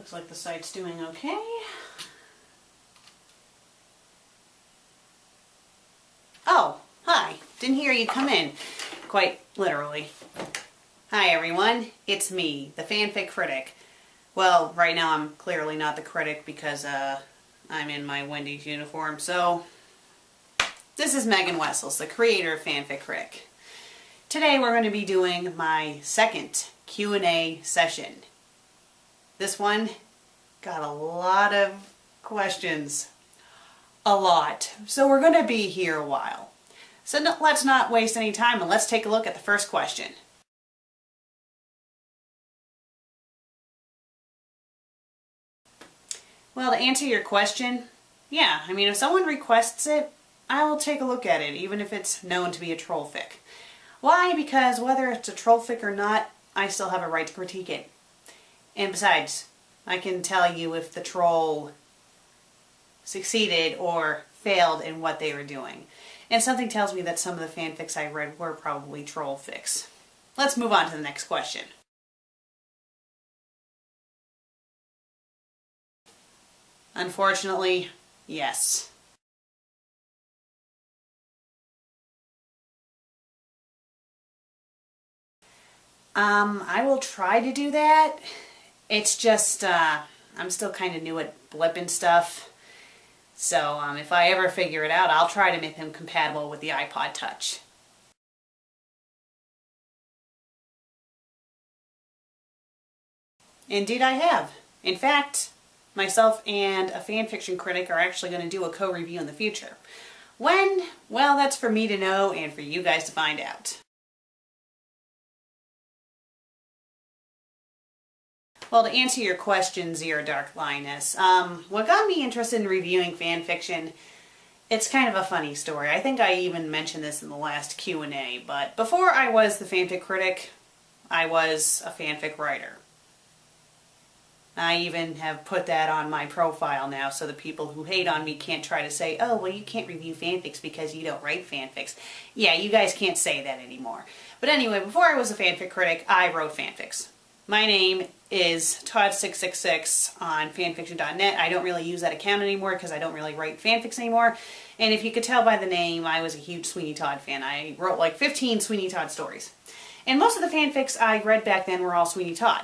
Looks like the site's doing okay. Oh, hi. Didn't hear you come in. Quite literally. Hi everyone, it's me, the FanFic Critic. Well, right now I'm clearly not the critic because I'm in my Wendy's uniform, so this is Megan Wessels, the creator of FanFic Critic. Today we're going to be doing my second Q&A session. This one got a lot of questions. A lot. So we're going to be here a while. So let's not waste any time and let's take a look at the first question. Well, to answer your question, yeah, I mean, if someone requests it, I will take a look at it, even if it's known to be a troll fic. Why? Because whether it's a troll fic or not, I still have a right to critique it. And besides, I can tell you if the troll succeeded or failed in what they were doing. And something tells me that some of the fanfics I read were probably troll fics. Let's move on to the next question. Unfortunately, yes. I will try to do that. It's just, I'm still kind of new at blipping stuff. So, if I ever figure it out, I'll try to make them compatible with the iPod Touch. Indeed I have. In fact, myself and a fanfiction critic are actually going to do a co-review in the future. When? Well, that's for me to know and for you guys to find out. Well, to answer your question, Zero Dark Lioness, what got me interested in reviewing fan fiction, it's kind of a funny story. I think I even mentioned this in the last Q&A, but before I was the fanfic critic, I was a fanfic writer. I even have put that on my profile now so the people who hate on me can't try to say, oh, well, you can't review fanfics because you don't write fanfics. Yeah, you guys can't say that anymore. But anyway, before I was a fanfic critic, I wrote fanfics. My name is Todd666 on fanfiction.net. I don't really use that account anymore because I don't really write fanfics anymore. And if you could tell by the name, I was a huge Sweeney Todd fan. I wrote like 15 Sweeney Todd stories. And most of the fanfics I read back then were all Sweeney Todd.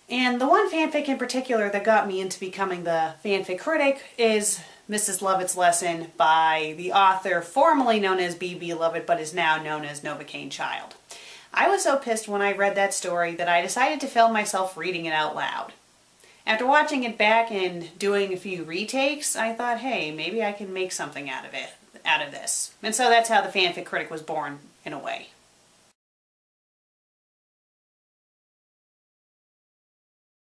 And the one fanfic in particular that got me into becoming the fanfic critic is Mrs. Lovett's Lesson by the author formerly known as B.B. Lovett but is now known as Novocaine Child. I was so pissed when I read that story that I decided to film myself reading it out loud. After watching it back and doing a few retakes, I thought, hey, maybe I can make something out of this. And so that's how the fanfic critic was born, in a way.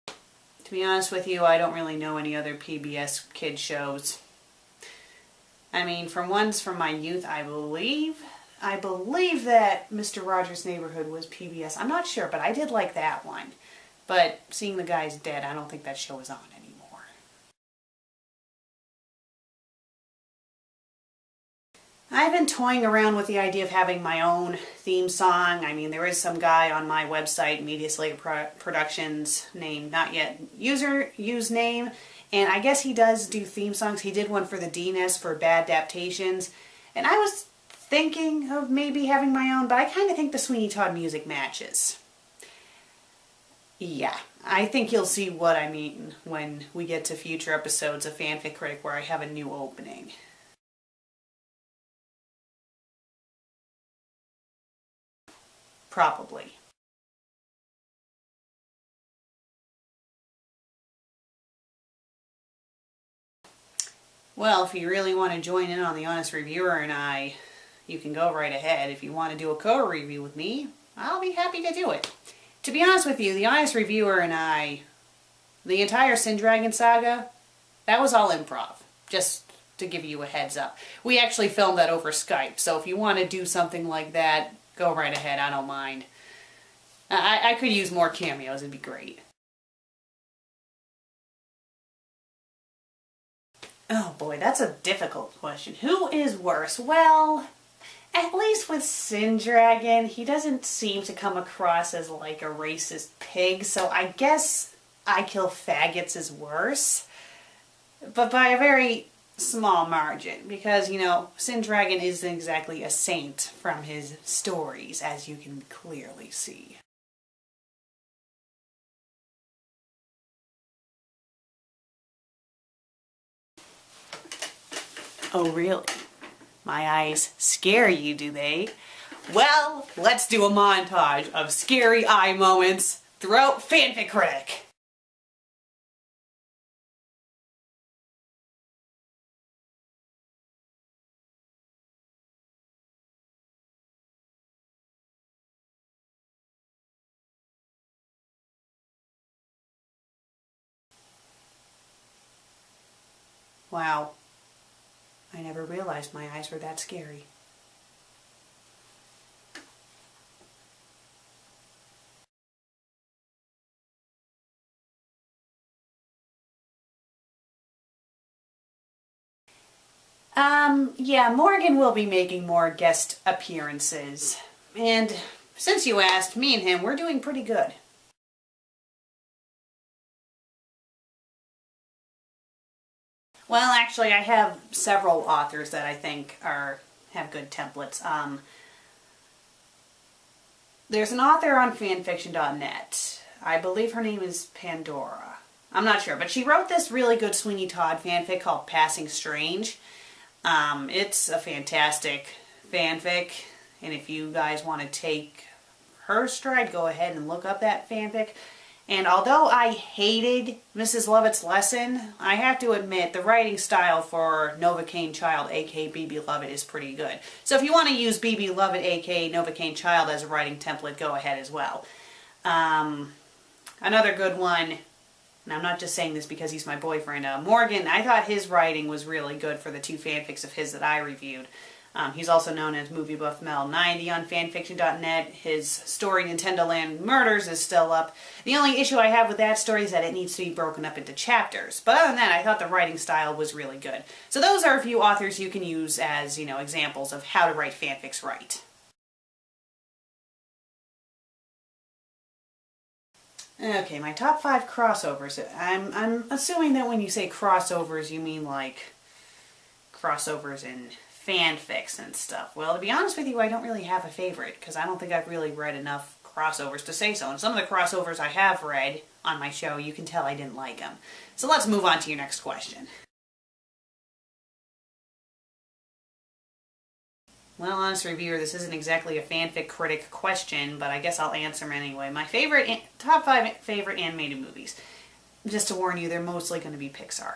To be honest with you, I don't really know any other PBS kid shows. I mean, from ones from my youth, I believe that Mr. Rogers' Neighborhood was PBS. I'm not sure, but I did like that one. But seeing the guy's dead, I don't think that show is on anymore. I've been toying around with the idea of having my own theme song. I mean, there is some guy on my website, Media Slayer Productions, named not yet use name, and I guess he does do theme songs. He did one for the DNES for Bad Adaptations, and I was thinking of maybe having my own, but I kind of think the Sweeney Todd music matches. Yeah, I think you'll see what I mean when we get to future episodes of Fanfic Critic where I have a new opening. Probably. Well, if you really want to join in on the Honest Reviewer and I, you can go right ahead. If you want to do a co-review with me, I'll be happy to do it. To be honest with you, the Honest Reviewer and I, the entire Sin Dragon saga, that was all improv. Just to give you a heads up. We actually filmed that over Skype, so if you want to do something like that, go right ahead, I don't mind. I could use more cameos, it'd be great. Oh boy, that's a difficult question. Who is worse? Well, at least with Sin Dragon, he doesn't seem to come across as like a racist pig, so I guess I Kill Faggots is worse, but by a very small margin, because, you know, Sin Dragon isn't exactly a saint from his stories, as you can clearly see. Oh, really? My eyes scare you, do they? Well, let's do a montage of scary eye moments throughout FanFic Critic. Wow, I never realized my eyes were that scary. Yeah, Morgan will be making more guest appearances. And since you asked, me and him, we're doing pretty good. Well, actually, I have several authors that I think have good templates. There's an author on fanfiction.net. I believe her name is Pandora. I'm not sure, but she wrote this really good Sweeney Todd fanfic called Passing Strange. It's a fantastic fanfic, and if you guys want to take her stride, go ahead and look up that fanfic. And although I hated Mrs. Lovett's lesson, I have to admit the writing style for Novocaine Child, aka BB Lovett, is pretty good. So if you want to use BB Lovett, aka Novocaine Child, as a writing template, go ahead as well. Another good one, and I'm not just saying this because he's my boyfriend, Morgan, I thought his writing was really good for the two fanfics of his that I reviewed. He's also known as Movie Buff Mel 90 on fanfiction.net. His story Nintendo Land Murders is still up. The only issue I have with that story is that it needs to be broken up into chapters. But other than that, I thought the writing style was really good. So those are a few authors you can use as, you know, examples of how to write fanfics right. Okay, my top 5 crossovers. I'm assuming that when you say crossovers, you mean like crossovers in fanfics and stuff. Well, to be honest with you, I don't really have a favorite because I don't think I've really read enough crossovers to say so. And some of the crossovers I have read on my show, you can tell I didn't like them. So let's move on to your next question. Well, honest reviewer, this isn't exactly a fanfic critic question, but I guess I'll answer them anyway. My top 5 favorite animated movies. Just to warn you, they're mostly going to be Pixar.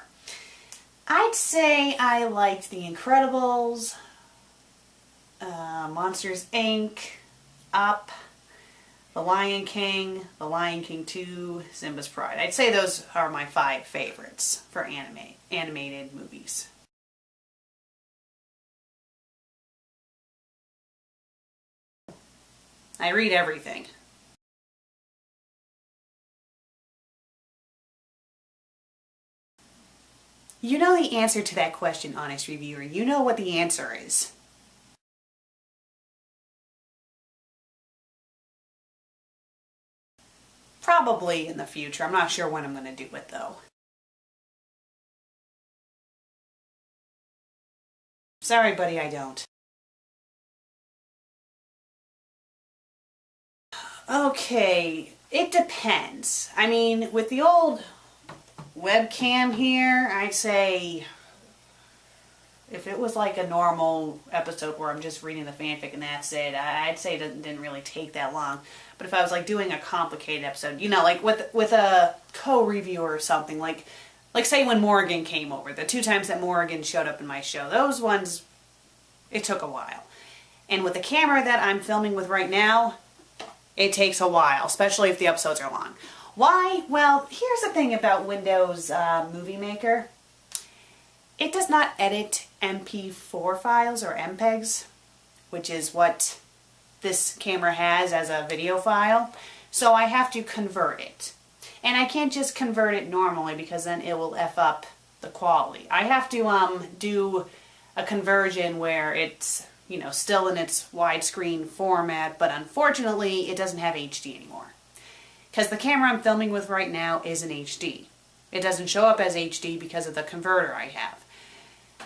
I'd say I liked The Incredibles, Monsters, Inc., Up, The Lion King 2, Simba's Pride. I'd say those are my 5 favorites for animated movies. I read everything. You know the answer to that question, honest reviewer. You know what the answer is. Probably in the future. I'm not sure when I'm going to do it, though. Sorry, buddy, I don't. Okay, it depends. I mean, with the old webcam here, I'd say if it was like a normal episode where I'm just reading the fanfic and that's it, I'd say it didn't really take that long. But if I was like doing a complicated episode, you know, like with a co-review or something, like say when Morgan came over, the 2 times that Morgan showed up in my show, those ones, it took a while. And with the camera that I'm filming with right now, it takes a while, especially if the episodes are long. Why? Well, here's the thing about Windows Movie Maker. It does not edit MP4 files or MPEGs, which is what this camera has as a video file. So I have to convert it. And I can't just convert it normally because then it will F up the quality. I have to do a conversion where it's, you know, still in its widescreen format, but unfortunately it doesn't have HD anymore. because the camera I'm filming with right now is an HD. It doesn't show up as HD because of the converter I have.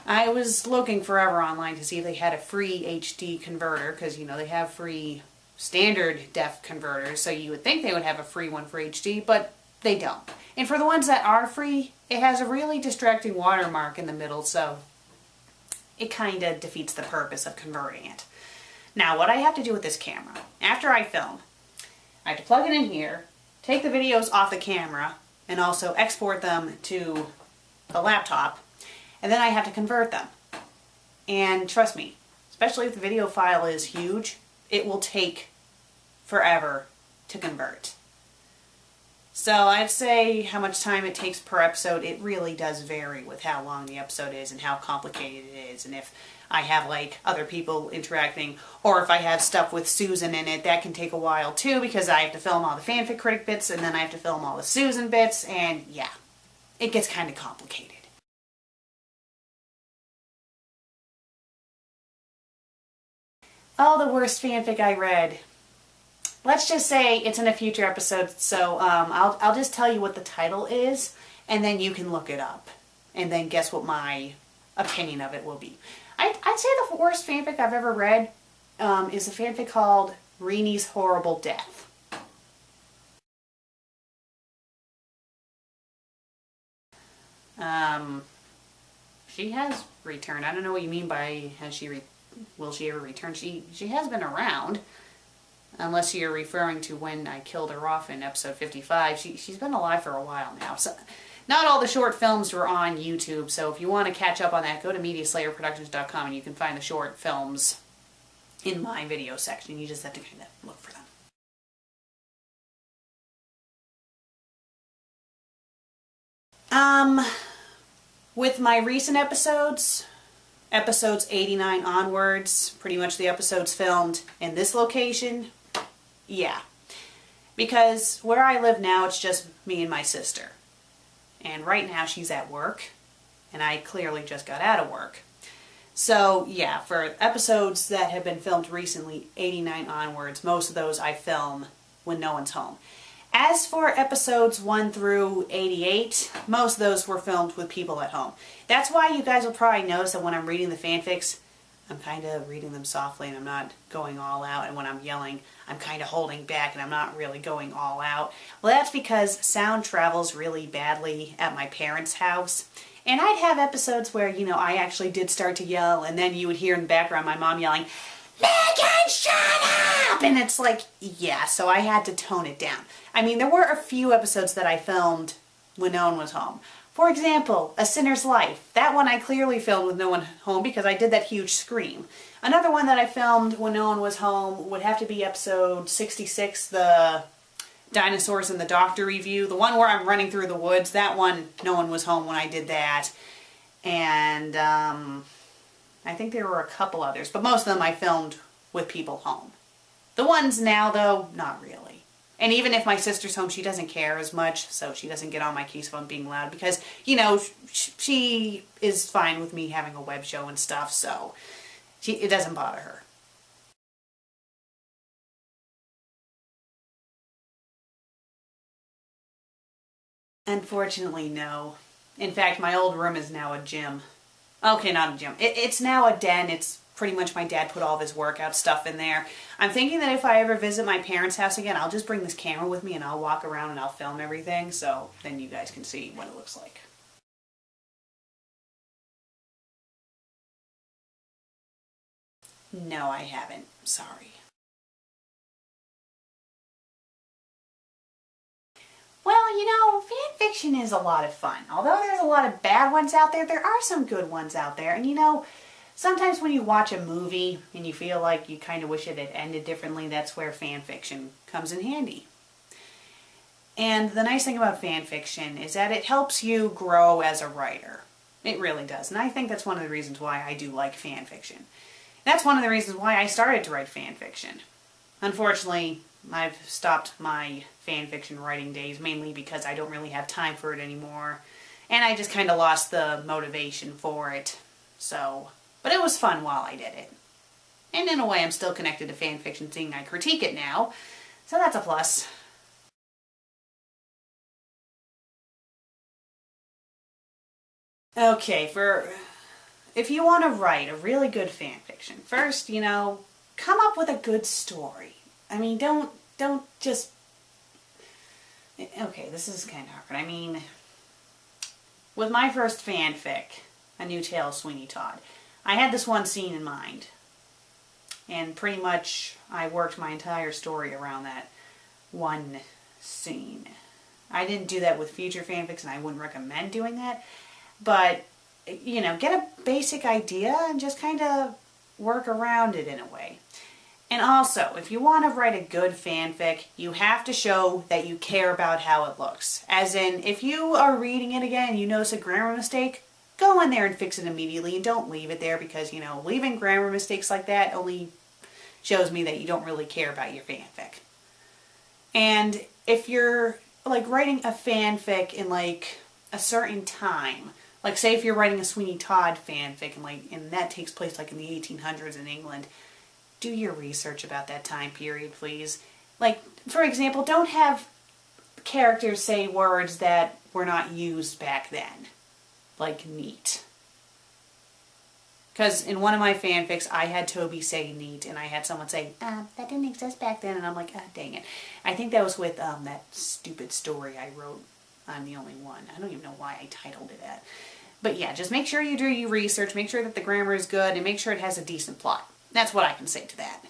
I was looking forever online to see if they had a free HD converter, because, you know, they have free standard def converters, so you would think they would have a free one for HD, but they don't. And for the ones that are free, it has a really distracting watermark in the middle, so it kind of defeats the purpose of converting it. Now, what I have to do with this camera, after I film, I have to plug it in here, take the videos off the camera, and also export them to the laptop, and then I have to convert them. And trust me, especially if the video file is huge, it will take forever to convert. So I'd say how much time it takes per episode, it really does vary with how long the episode is and how complicated it is, and if I have like other people interacting, or if I have stuff with Susan in it, that can take a while too, because I have to film all the FanFic Critic bits and then I have to film all the Susan bits, and yeah, it gets kind of complicated. Oh, the worst fanfic I read. Let's just say it's in a future episode, so I'll just tell you what the title is, and then you can look it up, and then guess what my opinion of it will be. I'd say the worst fanfic I've ever read is a fanfic called Reenie's Horrible Death. She has returned. I don't know what you mean by will she ever return? She has been around, unless you're referring to when I killed her off in episode 55. She's been alive for a while now. So not all the short films were on YouTube, so if you want to catch up on that, go to MediaSlayerProductions.com and you can find the short films in my video section. You just have to kind of look for them. With my recent episodes 89 onwards, pretty much the episodes filmed in this location, yeah. Because where I live now, it's just me and my sister. And right now she's at work, and I clearly just got out of work. So yeah, for episodes that have been filmed recently, 89 onwards, most of those I film when no one's home. As for episodes 1 through 88, most of those were filmed with people at home. That's why you guys will probably notice that when I'm reading the fanfics, I'm kind of reading them softly and I'm not going all out, and when I'm yelling, I'm kind of holding back and I'm not really going all out. Well, that's because sound travels really badly at my parents' house. And I'd have episodes where, you know, I actually did start to yell, and then you would hear in the background my mom yelling, "Megan, shut up!" And it's like, yeah, so I had to tone it down. I mean, there were a few episodes that I filmed when no one was home. For example, A Sinner's Life. That one I clearly filmed with no one home because I did that huge scream. Another one that I filmed when no one was home would have to be episode 66, the Dinosaurs and the Doctor review. The one where I'm running through the woods. That one, no one was home when I did that. And I think there were a couple others, but most of them I filmed with people home. The ones now, though, not really. And even if my sister's home, she doesn't care as much, so she doesn't get on my case if I'm being loud, because, you know, she is fine with me having a web show and stuff, so it doesn't bother her. Unfortunately, no. In fact, my old room is now a gym. Okay, not a gym. It's now a den. It's pretty much my dad put all of his workout stuff in there. I'm thinking that if I ever visit my parents' house again, I'll just bring this camera with me and I'll walk around and I'll film everything, so then you guys can see what it looks like. No, I haven't. Sorry. Well, you know, fan fiction is a lot of fun. Although there's a lot of bad ones out there, there are some good ones out there. And you know, sometimes when you watch a movie and you feel like you kind of wish it had ended differently, that's where fan fiction comes in handy. And the nice thing about fan fiction is that it helps you grow as a writer. It really does. And I think that's one of the reasons why I do like fan fiction. That's one of the reasons why I started to write fan fiction. Unfortunately, I've stopped my fan fiction writing days mainly because I don't really have time for it anymore. And I just kind of lost the motivation for it. So, but it was fun while I did it. And in a way, I'm still connected to fan fiction, seeing I critique it now. So that's a plus. Okay, if you want to write a really good fan fiction, first, come up with a good story. I mean, don't just... Okay, this is kind of hard. I mean, with my first fanfic, A New Tale of Sweeney Todd, I had this one scene in mind. And pretty much I worked my entire story around that one scene. I didn't do that with future fanfics, and I wouldn't recommend doing that. But, get a basic idea and just kind of work around it in a way. And also, if you want to write a good fanfic, you have to show that you care about how it looks. As in, if you are reading it again and you notice a grammar mistake, go in there and fix it immediately and don't leave it there because, leaving grammar mistakes like that only shows me that you don't really care about your fanfic. And if you're, writing a fanfic in, a certain time, say if you're writing a Sweeney Todd fanfic and that takes place, in the 1800s in England, do your research about that time period, please. For example, don't have characters say words that were not used back then. Like neat. Because in one of my fanfics, I had Toby say neat, and I had someone say, that didn't exist back then, and I'm like, dang it. I think that was with that stupid story I wrote, I'm the Only One. I don't even know why I titled it that. But yeah, just make sure you do your research, make sure that the grammar is good, and make sure it has a decent plot. That's what I can say to that.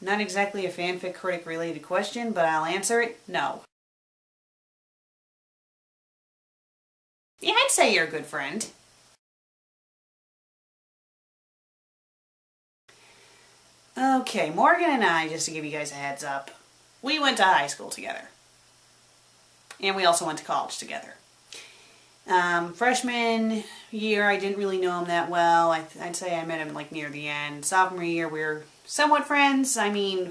Not exactly a fanfic critic related question, but I'll answer it, no. Yeah, I'd say you're a good friend. Okay, Morgan and I, just to give you guys a heads up, we went to high school together. And we also went to college together. Freshman year, I didn't really know him that well. I'd say I met him near the end. Sophomore year, we were somewhat friends. I mean,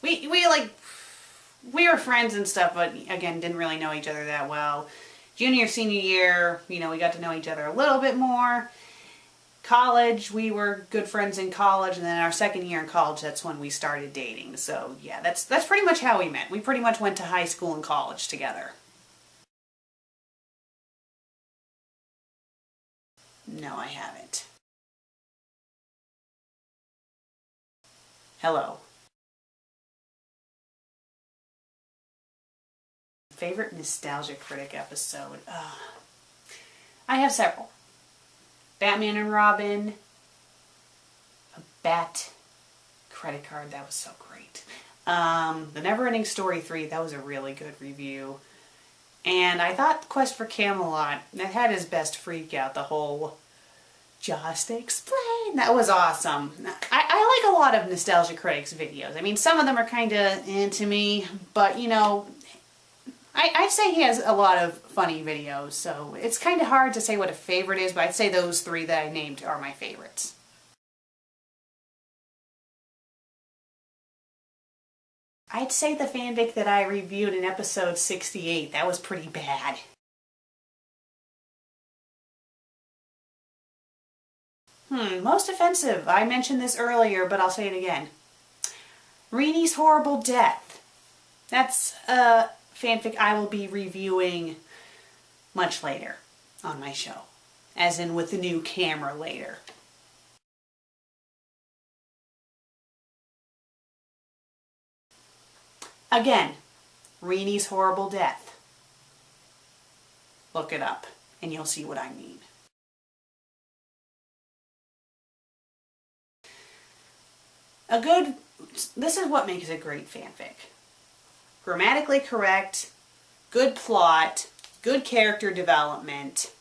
we were friends and stuff, but again, didn't really know each other that well. Junior, senior year, we got to know each other a little bit more. College, we were good friends in college, and then our second year in college, that's when we started dating. So yeah, that's pretty much how we met. We pretty much went to high school and college together. No, I haven't. Hello. Favorite Nostalgia Critic episode? I have several. Batman and Robin. A Bat credit card, that was so great. The Neverending Story 3, that was a really good review. And I thought Quest for Camelot, that had his best freak out, the whole just explain. That was awesome. I like a lot of Nostalgia Critics videos. I mean, some of them are kind of into me, but I'd say he has a lot of funny videos, so it's kind of hard to say what a favorite is, but I'd say those three that I named are my favorites. I'd say the fanfic that I reviewed in episode 68, that was pretty bad. Most offensive. I mentioned this earlier, but I'll say it again. Reenie's Horrible Death. That's a fanfic I will be reviewing much later on my show. As in with the new camera later. Again, Reenie's Horrible Death. Look it up and you'll see what I mean. This is what makes a great fanfic. Grammatically correct, good plot, good character development,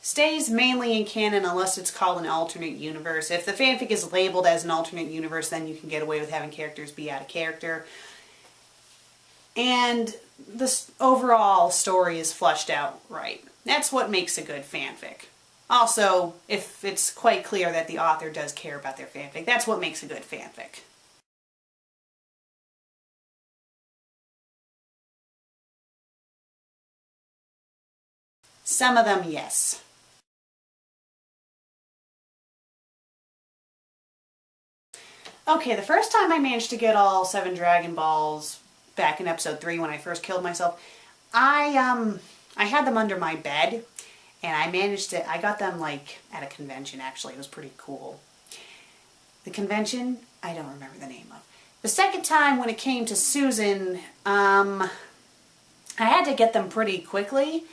stays mainly in canon unless it's called an alternate universe. If the fanfic is labeled as an alternate universe, then you can get away with having characters be out of character. And the overall story is fleshed out right. That's what makes a good fanfic. Also, if it's quite clear that the author does care about their fanfic, that's what makes a good fanfic. Some of them, yes. Okay, the first time I managed to get all 7 Dragon Balls back in episode 3 when I first killed myself, I had them under my bed, and I got them like at a convention actually. It was pretty cool. The convention, I don't remember the name of. The second time when it came to Susan, I had to get them pretty quickly,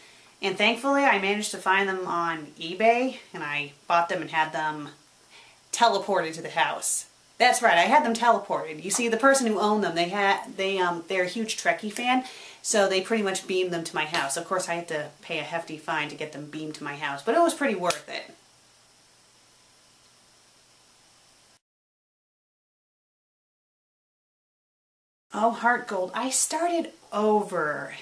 and thankfully I managed to find them on eBay, and I bought them and had them teleported to the house. That's right, I had them teleported. You see, the person who owned them, they're a huge Trekkie fan, so they pretty much beamed them to my house. Of course, I had to pay a hefty fine to get them beamed to my house, but it was pretty worth it. Oh, Heart Gold, I started over.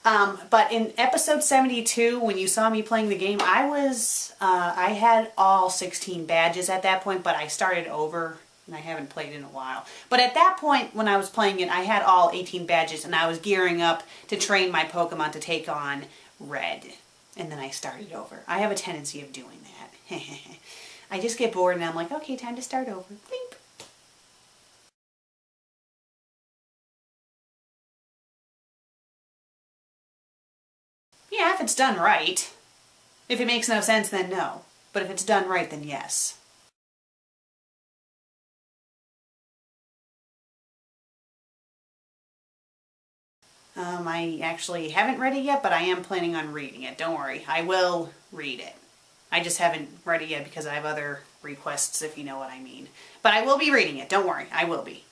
But in episode 72, when you saw me playing the game, I had all 16 badges at that point, but I started over, and I haven't played in a while. But at that point, when I was playing it, I had all 18 badges, and I was gearing up to train my Pokemon to take on Red. And then I started over. I have a tendency of doing that. I just get bored, and I'm like, okay, time to start over. Bleep. Yeah, if it's done right. If it makes no sense, then no. But if it's done right, then yes. I actually haven't read it yet, but I am planning on reading it. Don't worry, I will read it. I just haven't read it yet because I have other requests, if you know what I mean. But I will be reading it, don't worry, I will be.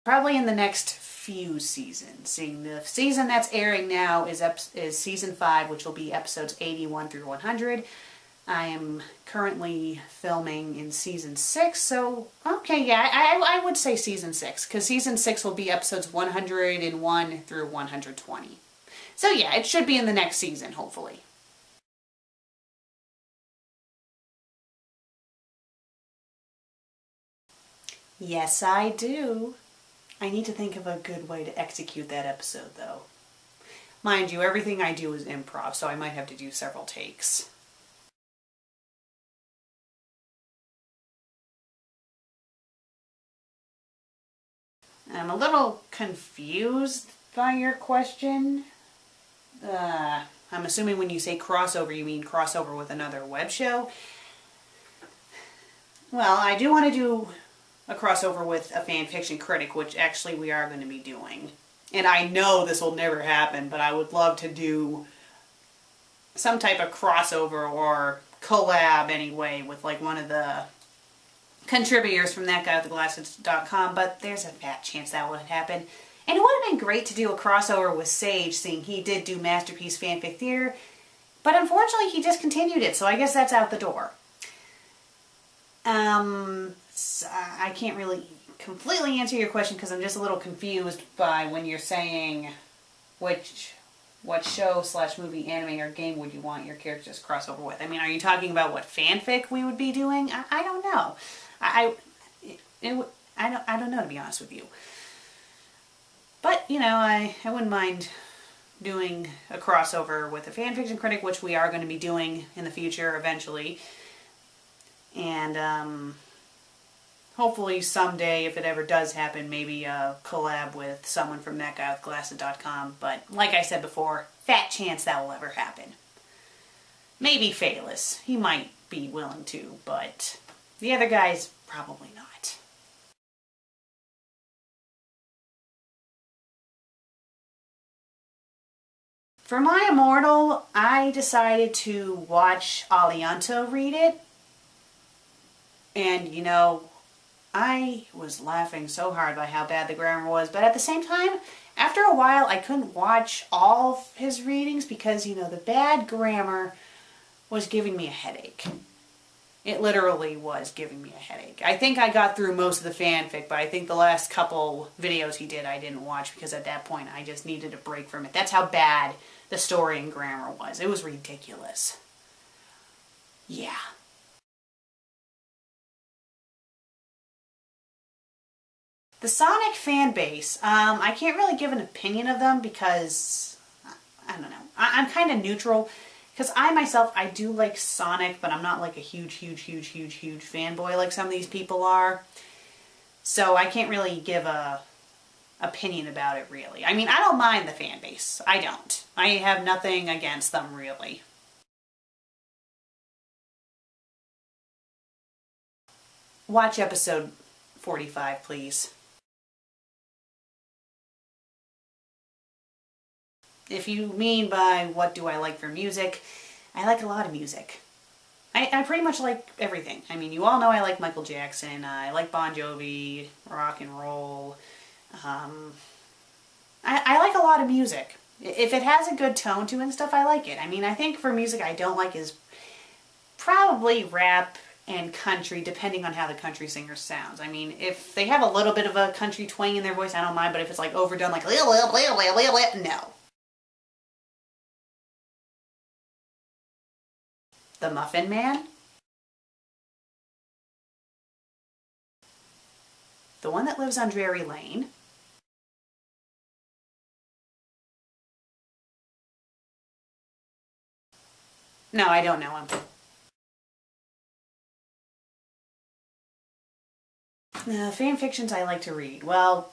Probably in the next few seasons. Seeing the season that's airing now is season 5, which will be episodes 81 through 100. I am currently filming in season 6, so okay, yeah, I would say season 6, because season 6 will be episodes 101 through 120. So yeah, it should be in the next season, hopefully. Yes, I do. I need to think of a good way to execute that episode, though. Mind you, everything I do is improv, so I might have to do several takes. I'm a little confused by your question. I'm assuming when you say crossover, you mean crossover with another web show. Well, I do want to do a crossover with a FanFic Critic, which actually we are going to be doing. And I know this will never happen, but I would love to do some type of crossover or collab anyway with like one of the contributors from thatguywiththeglasses.com, but there's a fat chance that would happen. And it would have been great to do a crossover with Sage, seeing he did do Masterpiece Fanfic Theater, but unfortunately he discontinued it, so I guess that's out the door. I can't really completely answer your question because I'm just a little confused by when you're saying what show / movie, anime, or game would you want your characters to cross over with? I mean, are you talking about what fanfic we would be doing? I don't know. I don't know, to be honest with you. But, you know, I wouldn't mind doing a crossover with a fanfiction critic, which we are going to be doing in the future eventually. And hopefully someday, if it ever does happen, maybe a collab with someone from thatguywithglasses.com. But like I said before, fat chance that will ever happen. Maybe Phaelus. He might be willing to, but the other guys, probably not. For my Immortal, I decided to watch Alianto read it. And, you know, I was laughing so hard by how bad the grammar was, but at the same time, after a while, I couldn't watch all of his readings because, you know, the bad grammar was giving me a headache. It literally was giving me a headache. I think I got through most of the fanfic, but I think the last couple videos he did I didn't watch because at that point I just needed a break from it. That's how bad the story and grammar was. It was ridiculous. Yeah. The Sonic fan base, I can't really give an opinion of them because, I don't know, I'm kind of neutral. Because I myself, I do like Sonic, but I'm not like a huge fanboy like some of these people are. So I can't really give a opinion about it, really. I mean, I don't mind the fan base. I don't. I have nothing against them, really. Watch episode 45, please. If you mean by what do I like for music, I like a lot of music. I pretty much like everything. I mean, you all know I like Michael Jackson, I like Bon Jovi, rock and roll. I like a lot of music. If it has a good tone to it and stuff, I like it. I mean, I think for music I don't like is probably rap and country, depending on how the country singer sounds. I mean, if they have a little bit of a country twang in their voice, I don't mind, but if it's like overdone, like, no. The Muffin Man? The one that lives on Drury Lane? No, I don't know him. Fan fictions I like to read. Well,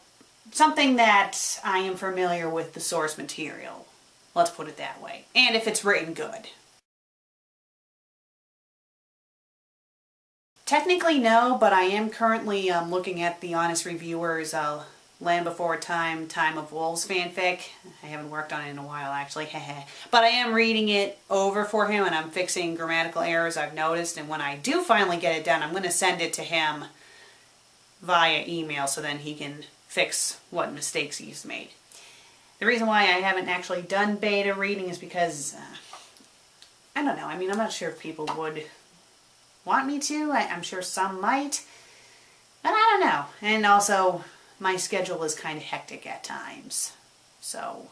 something that I am familiar with the source material. Let's put it that way. And if it's written good. Technically no, but I am currently looking at the Honest Reviewer's Land Before Time, Time of Wolves fanfic. I haven't worked on it in a while, actually. But I am reading it over for him, and I'm fixing grammatical errors I've noticed. And when I do finally get it done, I'm going to send it to him via email so then he can fix what mistakes he's made. The reason why I haven't actually done beta reading is because, I don't know. I mean, I'm not sure if people would want me to. I'm sure some might, but I don't know. And also, my schedule is kind of hectic at times, so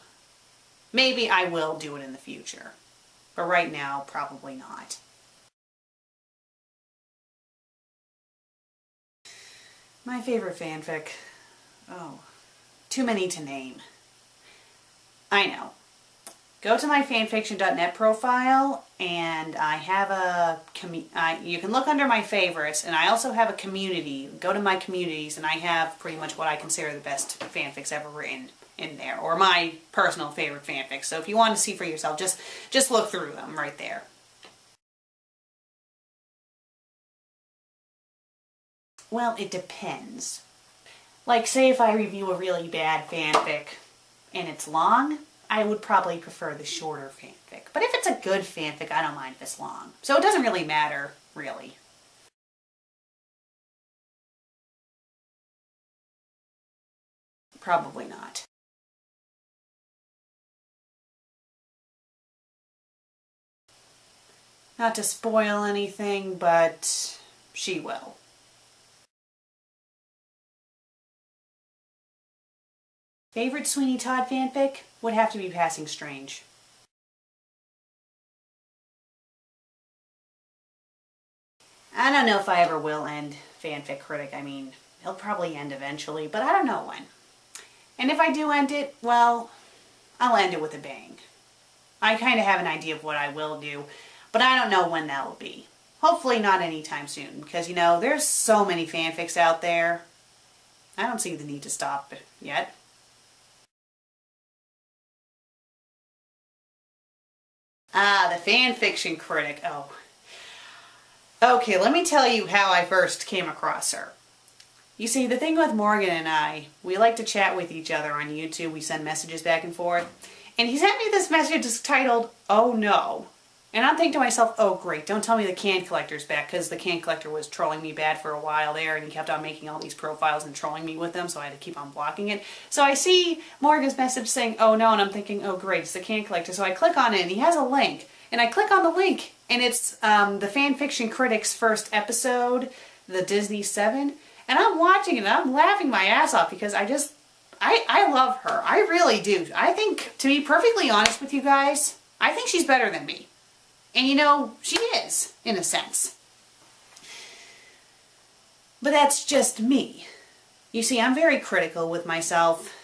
maybe I will do it in the future, but right now, probably not. My favorite fanfic? Oh, too many to name. I know. Go to my fanfiction.net profile, and I have a you can look under my favorites, and I also have a community. Go to my communities, and I have pretty much what I consider the best fanfics ever written in there, or my personal favorite fanfics. So if you want to see for yourself, just look through them right there. Well, it depends. Like, say if I review a really bad fanfic and it's long, I would probably prefer the shorter fanfic. But if it's a good fanfic, I don't mind if it's long. So it doesn't really matter, really. Probably not. Not to spoil anything, but she will. Favorite Sweeney Todd fanfic would have to be Passing Strange. I don't know if I ever will end FanFic Critic. I mean, he'll probably end eventually, but I don't know when. And if I do end it, well, I'll end it with a bang. I kind of have an idea of what I will do, but I don't know when that will be. Hopefully not anytime soon, because, you know, there's so many fanfics out there. I don't see the need to stop yet. Ah, the fanfiction critic. Oh. Okay, let me tell you how I first came across her. You see, the thing with Morgan and I, we like to chat with each other on YouTube. We send messages back and forth. And he sent me this message titled, "Oh no." And I'm thinking to myself, oh great, don't tell me the can collector's back, because the can collector was trolling me bad for a while there, and he kept on making all these profiles and trolling me with them, so I had to keep on blocking it. So I see Morgan's message saying, oh no, and I'm thinking, oh great, it's the can collector. So I click on it, and he has a link. And I click on the link, and it's the Fanfiction Critic's first episode, the Disney 7. And I'm watching it, and I'm laughing my ass off, because I love her. I really do. I think, to be perfectly honest with you guys, I think she's better than me. And you know, she is, in a sense. But that's just me. You see, I'm very critical with myself.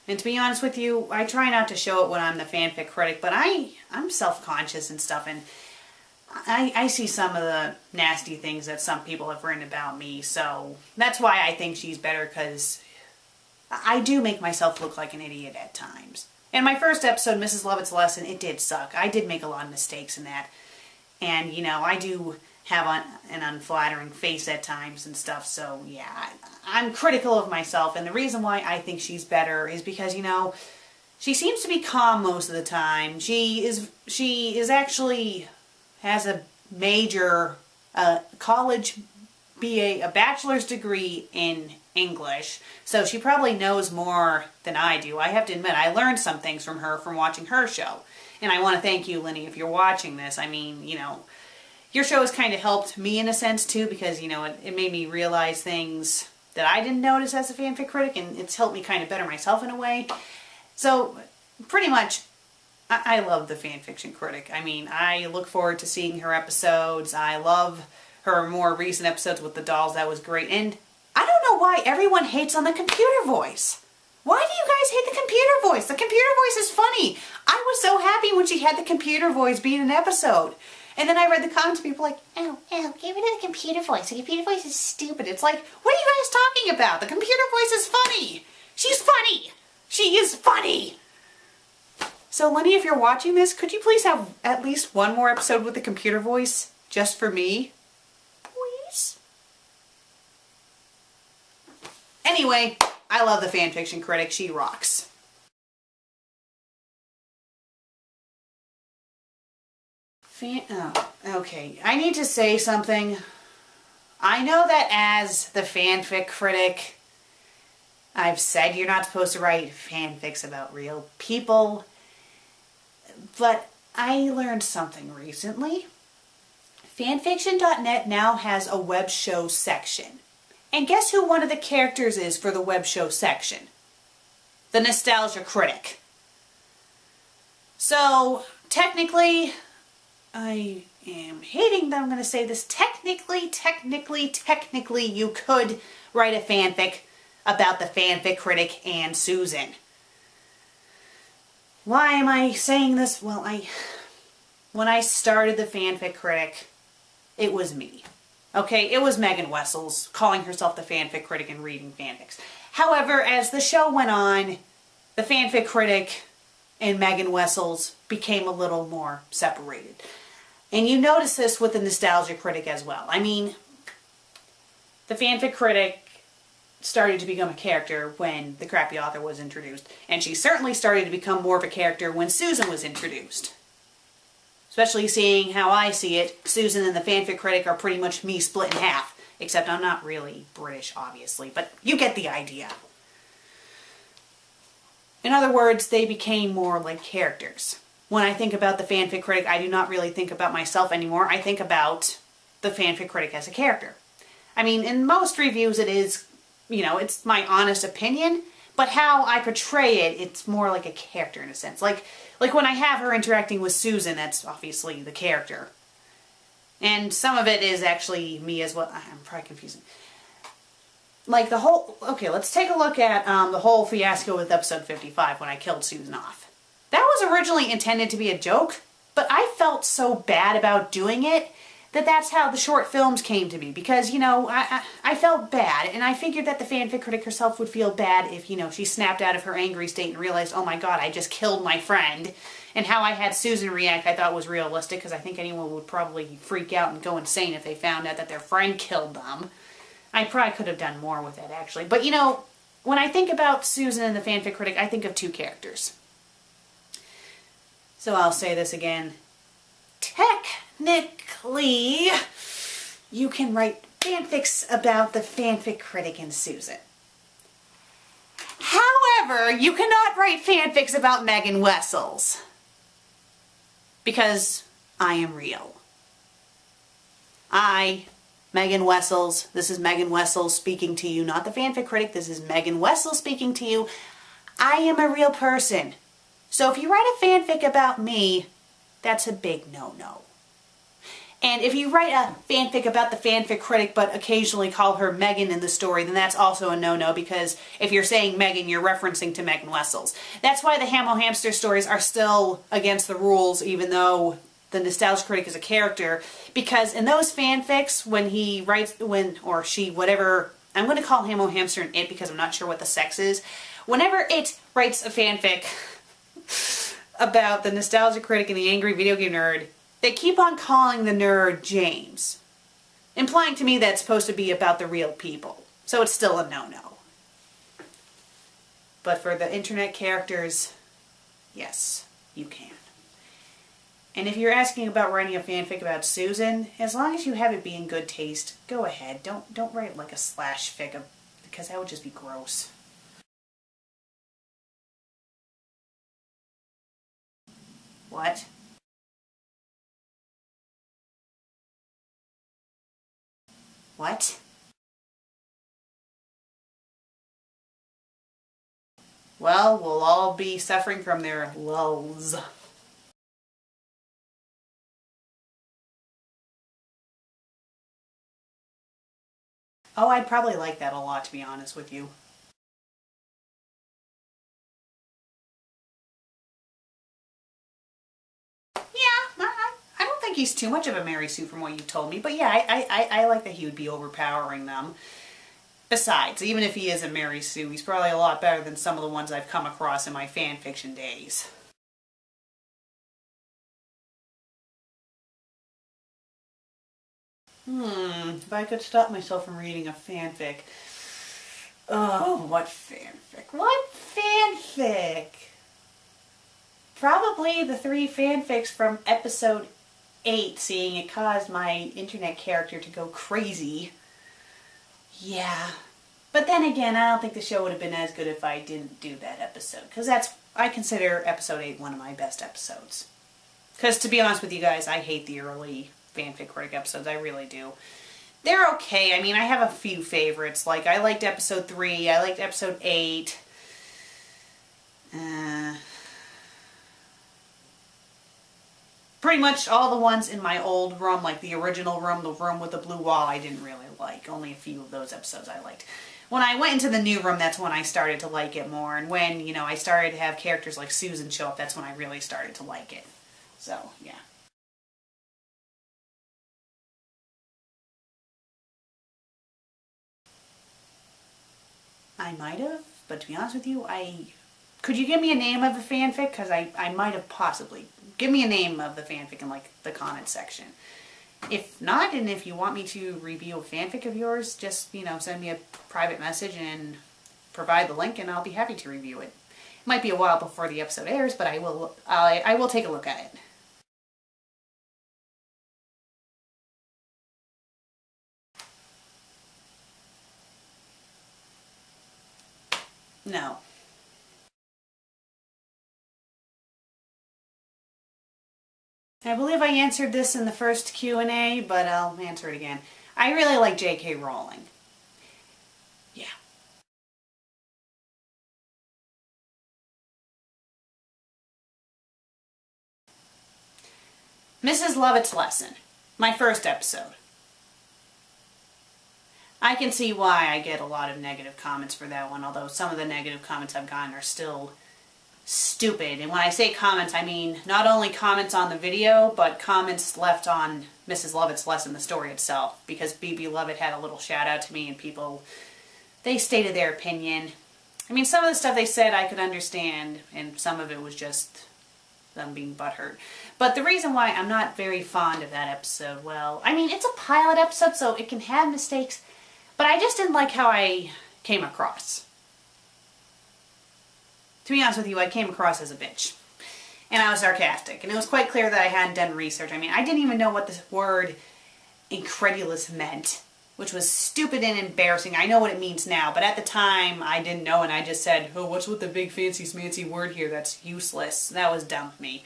And to be honest with you, I try not to show it when I'm the fanfic critic, but I'm self-conscious and stuff, and I see some of the nasty things that some people have written about me, so that's why I think she's better, because I do make myself look like an idiot at times. In my first episode, Mrs. Lovett's Lesson, it did suck. I did make a lot of mistakes in that. And, you know, I do have an unflattering face at times and stuff, so yeah, I'm critical of myself. And the reason why I think she's better is because, you know, she seems to be calm most of the time. She is actually has a major college BA, a bachelor's degree in English, so she probably knows more than I do. I have to admit, I learned some things from her from watching her show. And I want to thank you, Lenny, if you're watching this. I mean, you know, your show has kind of helped me in a sense too, because, you know, it made me realize things that I didn't notice as a fanfic critic, and it's helped me kind of better myself in a way. So, pretty much, I love the fanfiction critic. I mean, I look forward to seeing her episodes. I love her more recent episodes with the dolls. That was great. And I don't know why everyone hates on the computer voice. Why do you guys hate the computer voice? The computer voice is funny. I was so happy when she had the computer voice be in an episode. And then I read the comments, people like, oh, get rid of the computer voice. The computer voice is stupid. It's like, what are you guys talking about? The computer voice is funny. She's funny. She is funny. So Lenny, if you're watching this, could you please have at least one more episode with the computer voice just for me? Please? Anyway, I love the fanfiction critic. She rocks. Okay. I need to say something. I know that as the fanfic critic, I've said you're not supposed to write fanfics about real people, but I learned something recently. Fanfiction.net now has a web show section. And guess who one of the characters is for the web show section? The Nostalgia Critic. So, technically, I am hating that I'm going to say this. Technically, you could write a fanfic about the fanfic critic and Susan. Why am I saying this? Well, when I started the fanfic critic, it was me. Okay, it was Megan Wessels calling herself the fanfic critic and reading fanfics. However, as the show went on, the fanfic critic and Megan Wessels became a little more separated. And you notice this with the Nostalgia Critic as well. I mean, the fanfic critic started to become a character when the crappy author was introduced. And she certainly started to become more of a character when Susan was introduced. Especially seeing how I see it, Susan and the fanfic critic are pretty much me split in half. Except I'm not really British, obviously, but you get the idea. In other words, they became more like characters. When I think about the fanfic critic, I do not really think about myself anymore. I think about the fanfic critic as a character. I mean, in most reviews it is, you know, it's my honest opinion, but how I portray it, it's more like a character in a sense. Like when I have her interacting with Susan, that's obviously the character. And some of it is actually me as well. I'm probably confusing. Like the whole, okay, let's take a look at the whole fiasco with episode 55 when I killed Susan off. That was originally intended to be a joke, but I felt so bad about doing it that that's how the short films came to be. Because, you know, I felt bad, and I figured that the fanfic critic herself would feel bad if, you know, she snapped out of her angry state and realized, oh my god, I just killed my friend. And how I had Susan react I thought was realistic, because I think anyone would probably freak out and go insane if they found out that their friend killed them. I probably could have done more with it, actually. But, you know, when I think about Susan and the fanfic critic, I think of two characters. So I'll say this again. Technically, you can write fanfics about the fanfic critic and Susan. However, you cannot write fanfics about Megan Wessels. Because I am real. Megan Wessels, this is Megan Wessels speaking to you, not the fanfic critic, this is Megan Wessels speaking to you. I am a real person. So if you write a fanfic about me, that's a big no-no. And if you write a fanfic about the fanfic critic but occasionally call her Megan in the story, then that's also a no-no, because if you're saying Megan, you're referencing to Megan Wessels. That's why the Hamo Hamster stories are still against the rules, even though the Nostalgia Critic as a character, because in those fanfics, when he writes, or she, whatever, I'm going to call him or hamster and it because I'm not sure what the sex is. Whenever it writes a fanfic about the Nostalgia Critic and the angry video game nerd, they keep on calling the nerd James, implying to me that it's supposed to be about the real people. So it's still a no-no. But for the internet characters, yes, you can. And if you're asking about writing a fanfic about Susan, as long as you have it be in good taste, go ahead. Don't write like a slash fic, because that would just be gross. What? What? Well, we'll all be suffering from their lulls. Oh, I'd probably like that a lot, to be honest with you. Yeah, I don't think he's too much of a Mary Sue from what you told me, but yeah, I like that he would be overpowering them. Besides, even if he is a Mary Sue, he's probably a lot better than some of the ones I've come across in my fan fiction days. If I could stop myself from reading a fanfic. Oh, what fanfic? What fanfic? Probably the 3 fanfics from episode 8, seeing it caused my internet character to go crazy. Yeah. But then again, I don't think the show would have been as good if I didn't do that episode. Because I consider episode 8 one of my best episodes. Because to be honest with you guys, I hate the early FanFic Critic episodes. I really do. They're okay. I mean, I have a few favorites. Like, I liked episode 3. I liked episode 8. Pretty much all the ones in my old room, like the original room, the room with the blue wall, I didn't really like. Only a few of those episodes I liked. When I went into the new room, that's when I started to like it more. And when, you know, I started to have characters like Susan show up, that's when I really started to like it. So, yeah. I might have, but to be honest with you, could you give me a name of the fanfic? Because I might have possibly. Give me a name of the fanfic in, like, the comment section. If not, and if you want me to review a fanfic of yours, just, you know, send me a private message and provide the link, and I'll be happy to review it. It might be a while before the episode airs, but I will take a look at it. No. I believe I answered this in the first Q&A, but I'll answer it again. I really like J.K. Rowling. Yeah. Mrs. Lovett's Lesson. My first episode. I can see why I get a lot of negative comments for that one, although some of the negative comments I've gotten are still stupid. And when I say comments, I mean not only comments on the video, but comments left on Mrs. Lovett's Lesson, the story itself. Because BB Lovett had a little shout out to me and people, they stated their opinion. I mean, some of the stuff they said I could understand, and some of it was just them being butthurt. But the reason why I'm not very fond of that episode, well, I mean, it's a pilot episode, so it can have mistakes, but I just didn't like how I came across. To be honest with you, I came across as a bitch. And I was sarcastic. And it was quite clear that I hadn't done research. I mean, I didn't even know what the word incredulous meant, which was stupid and embarrassing. I know what it means now, but at the time, I didn't know, and I just said, oh, what's with the big fancy smancy word here? That's useless. That was dumb of me.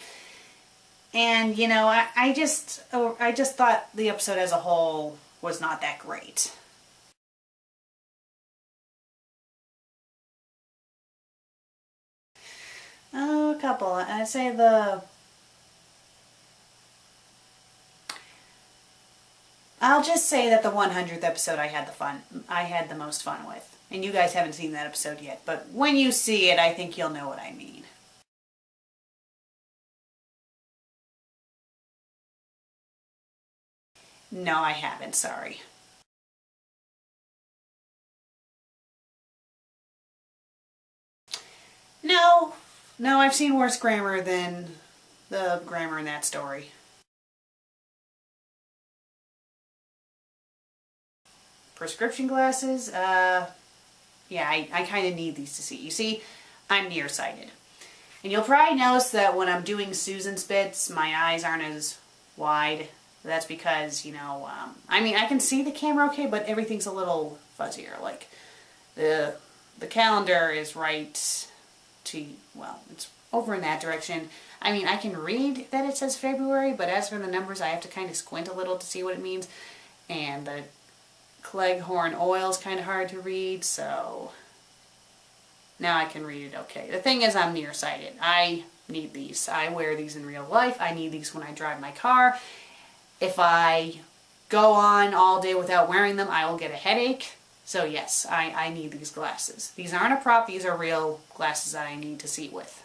And, you know, I just thought the episode as a whole was not that great. Oh, a couple. I'd say I'll just say that the 100th episode I had the most fun with. And you guys haven't seen that episode yet, but when you see it, I think you'll know what I mean. No, I haven't, sorry. No, no, I've seen worse grammar than the grammar in that story. Prescription glasses, yeah, I kind of need these to see. You see, I'm nearsighted. And you'll probably notice that when I'm doing Susan's bits, my eyes aren't as wide. That's because, you know, I mean, I can see the camera okay, but everything's a little fuzzier. Like, the calendar is right to, well, it's over in that direction. I mean, I can read that it says February, but as for the numbers, I have to kind of squint a little to see what it means. And the Cleghorn oil is kind of hard to read, so now I can read it okay. The thing is, I'm nearsighted. I need these. I wear these in real life. I need these when I drive my car. If I go on all day without wearing them, I will get a headache. So yes, I need these glasses. These aren't a prop. These are real glasses that I need to see with.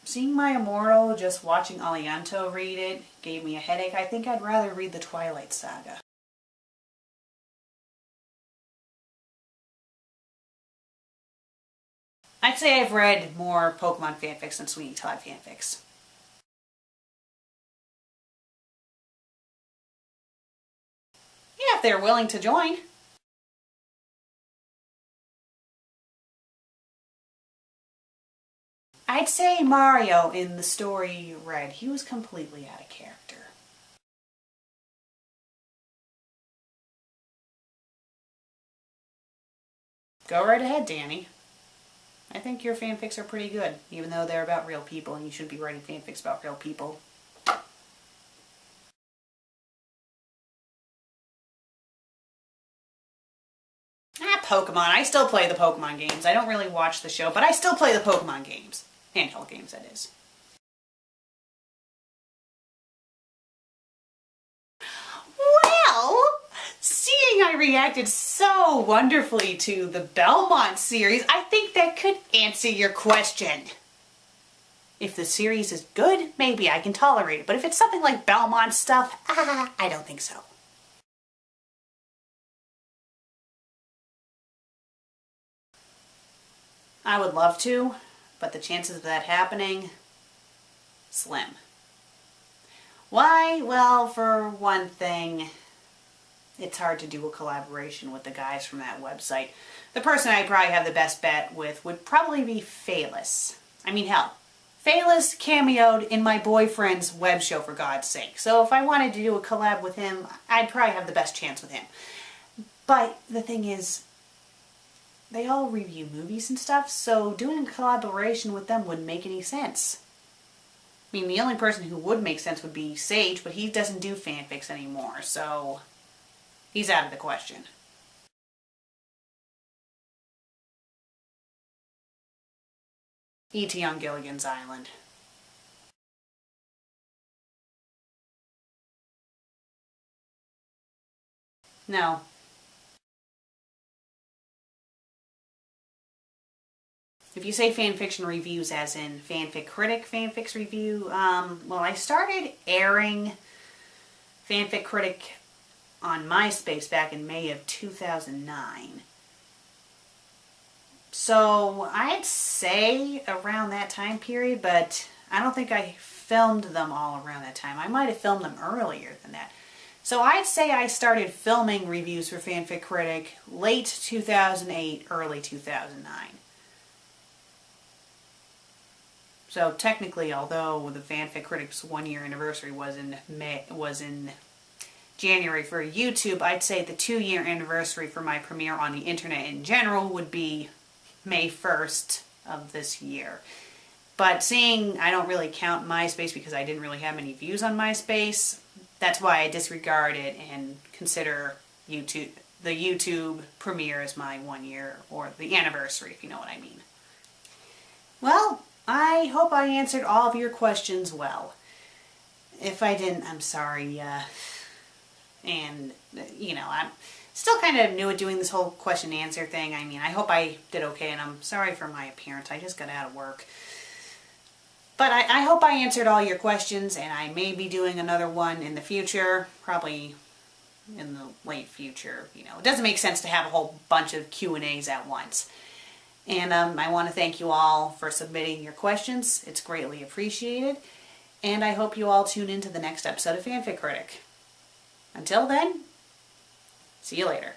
Seeing my Immortal, just watching Alianto read it, gave me a headache. I think I'd rather read the Twilight Saga. I'd say I've read more Pokemon fanfics than Sweeney Todd fanfics. Yeah, if they're willing to join. I'd say Mario in the story you read, he was completely out of character. Go right ahead, Danny. I think your fanfics are pretty good, even though they're about real people and you should be writing fanfics about real people. Ah, Pokemon. I still play the Pokemon games. I don't really watch the show, but I still play the Pokemon games. Handheld games, that is. Well, seeing I reacted so wonderfully to the Belmont series, I think that could answer your question. If the series is good, maybe I can tolerate it. But if it's something like Belmont stuff, I don't think so. I would love to, but the chances of that happening, slim. Why? Well, for one thing, it's hard to do a collaboration with the guys from that website. The person I'd probably have the best bet with would probably be Phaelus. I mean, hell, Phaelus cameoed in my boyfriend's web show, for God's sake. So if I wanted to do a collab with him, I'd probably have the best chance with him. But the thing is, they all review movies and stuff, so doing a collaboration with them wouldn't make any sense. I mean, the only person who would make sense would be Sage, but he doesn't do fanfics anymore, so he's out of the question. E.T. on Gilligan's Island. No. If you say fanfiction reviews as in FanFic Critic fanfics review, well, I started airing FanFic Critic on MySpace back in May of 2009. So I'd say around that time period, but I don't think I filmed them all around that time. I might have filmed them earlier than that. So I'd say I started filming reviews for FanFic Critic late 2008, early 2009. So technically, although the FanFic Critic's 1-year anniversary was in January for YouTube, I'd say the 2-year anniversary for my premiere on the internet in general would be May 1st of this year. But seeing I don't really count MySpace because I didn't really have many views on MySpace, that's why I disregard it and consider the YouTube premiere as my 1 year, or the anniversary, if you know what I mean. Well, I hope I answered all of your questions well. If I didn't, I'm sorry. And, you know, I'm still kind of new at doing this whole question and answer thing. I mean, I hope I did okay, and I'm sorry for my appearance. I just got out of work. But I hope I answered all your questions, and I may be doing another one in the future, probably in the late future. You know, it doesn't make sense to have a whole bunch of Q&As at once. And I want to thank you all for submitting your questions. It's greatly appreciated. And I hope you all tune in to the next episode of FanFic Critic. Until then, see you later.